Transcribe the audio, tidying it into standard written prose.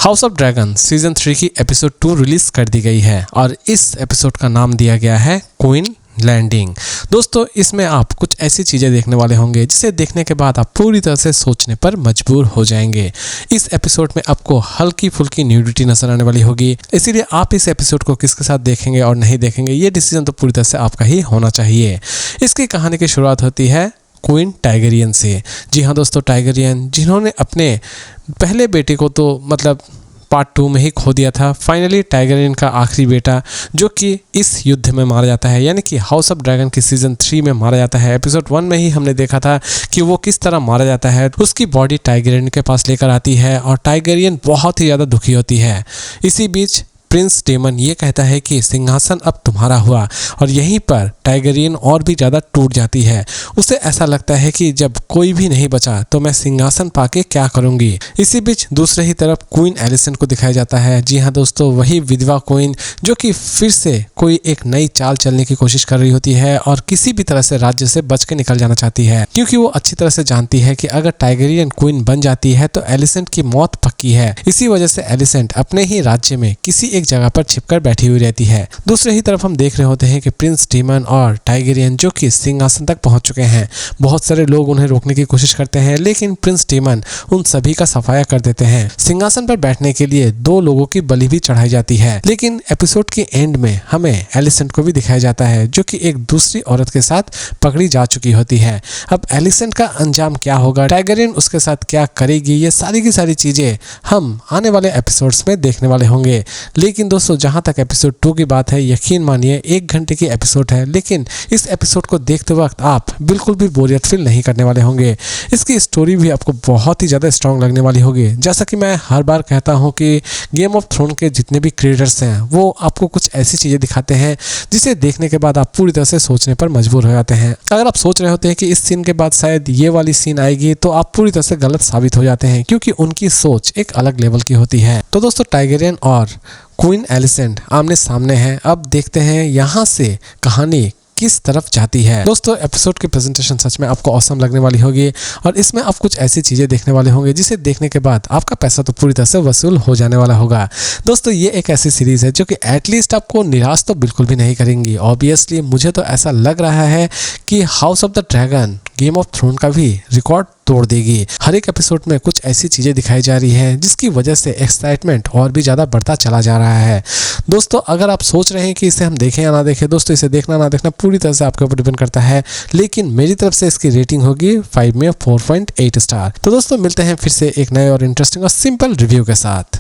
House of dragon season 3 की episode 2 release कर दी गई है और इस एपिसोड का नाम दिया गया है क्वीन लैंडिंग। दोस्तों, इसमें आप कुछ ऐसी चीज़ें देखने वाले होंगे जिसे देखने के बाद आप पूरी तरह से सोचने पर मजबूर हो जाएंगे। इस एपिसोड में आपको हल्की फुल्की न्यूडिटी नजर आने वाली होगी, इसीलिए आप इस एपिसोड को किसके साथ देखेंगे और नहीं देखेंगे ये डिसीजन तो पूरी तरह से आपका ही होना चाहिए। इसकी कहानी की शुरुआत होती है क्वीन टाइगरियन से। जी हाँ दोस्तों, टाइगरियन जिन्होंने अपने पहले बेटे को तो मतलब पार्ट 2 में ही खो दिया था। फाइनली टाइगरियन का आखिरी बेटा जो कि इस युद्ध में मारा जाता है, यानी कि हाउस ऑफ ड्रैगन की सीजन 3 में मारा जाता है। एपिसोड 1 में ही हमने देखा था कि वो किस तरह मारा जाता है। उसकी बॉडी टाइगरियन के पास लेकर आती है और टाइगरियन बहुत ही ज़्यादा दुखी होती है। इसी बीच प्रिंस डेमन ये कहता है कि सिंहासन अब तुम्हारा हुआ और यहीं पर टाइगरियन और भी ज़्यादा टूट जाती है। उसे ऐसा लगता है कि जब कोई भी नहीं बचा तो मैं सिंहासन पाके क्या करूंगी। इसी बीच दूसरे ही तरफ क्वीन एलिसेंट को दिखाया जाता है। जी हाँ दोस्तों, वही विधवा क्वीन जो कि फिर से कोई एक नई चाल चलने की कोशिश कर रही होती है और किसी भी तरह से राज्य से बच के निकल जाना चाहती है, क्योंकि वो अच्छी तरह से जानती है कि अगर टाइगरियन क्वीन बन जाती है तो एलिसेंट की मौत पक्की है। इसी वजह से एलिसेंट अपने ही राज्य में किसी एक जगह पर छिपकर बैठी हुई रहती है। दूसरे ही तरफ हम देख रहे होते हैं कि प्रिंस डेमन और टाइगरियन जो कि सिंहासन तक पहुंच चुके हैं। बहुत सारे लोग उन्हें रोकने की कोशिश करते हैं, लेकिन प्रिंस डेमन उन सभी का सफाया कर देते हैं। सिंहासन पर बैठने के लिए 2 लोगों की बलि भी चढ़ाई जाती है। लेकिन एपिसोड के एंड में हमें एलिसेंट को भी दिखाया जाता है जो कि एक दूसरी औरत के साथ पकड़ी जा चुकी होती है। अब एलिसेंट का अंजाम क्या होगा, टाइगरियन उसके साथ क्या करेगी, ये सारी की सारी चीजें हम आने वाले एपिसोड्स में देखने वाले होंगे। लेकिन दोस्तों, जहां तक एपिसोड 2 की बात है, यकीन मानिए 1 घंटे की एपिसोड है, लेकिन इस एपिसोड को देखते वक्त आप बिल्कुल भी बोरियत फील नहीं करने वाले होंगे। इसकी स्टोरी भी आपको बहुत ही ज़्यादा स्ट्रांग लगने वाली होगी। जैसा कि मैं हर बार कहता हूं कि गेम ऑफ थ्रोन के जितने भी क्रिएटर्स हैं वो आपको कुछ ऐसी चीज़ें दिखाते हैं जिसे देखने के बाद आप पूरी तरह से सोचने पर मजबूर हो जाते हैं। अगर आप सोच रहे होते हैं कि इस सीन के बाद शायद ये वाली सीन आएगी तो आप पूरी तरह से गलत साबित हो जाते हैं, क्योंकि उनकी सोच एक अलग लेवल की होती है। तो दोस्तों, टाइगरियन और क्वीन एलिसेंट आमने सामने हैं। अब देखते हैं यहाँ से कहानी किस तरफ जाती है। दोस्तों, एपिसोड की प्रेजेंटेशन सच में आपको ऑसम लगने वाली होगी और इसमें आप कुछ ऐसी चीजें देखने वाले होंगे जिसे देखने के बाद आपका पैसा तो पूरी तरह से वसूल हो जाने वाला होगा। दोस्तों, ये एक ऐसी सीरीज है जो कि एटलीस्ट आपको निराश तो बिल्कुल भी नहीं करेंगी। ऑब्वियसली मुझे तो ऐसा लग रहा है कि house of the dragon game of throne का भी रिकॉर्ड तोड़ देगी। हर एक एपिसोड में कुछ ऐसी चीजें दिखाई जा रही है जिसकी वजह से एक्साइटमेंट और भी ज्यादा बढ़ता चला जा रहा है। दोस्तों, अगर आप सोच रहे हैं कि इसे हम देखें या ना देखें, दोस्तों इसे देखना ना देखना पूरी तरह से आपके ऊपर डिपेंड करता है, लेकिन मेरी तरफ से इसकी रेटिंग होगी 5 में 4.8 स्टार। तो दोस्तों, मिलते हैं फिर से एक नए और इंटरेस्टिंग और सिंपल रिव्यू के साथ।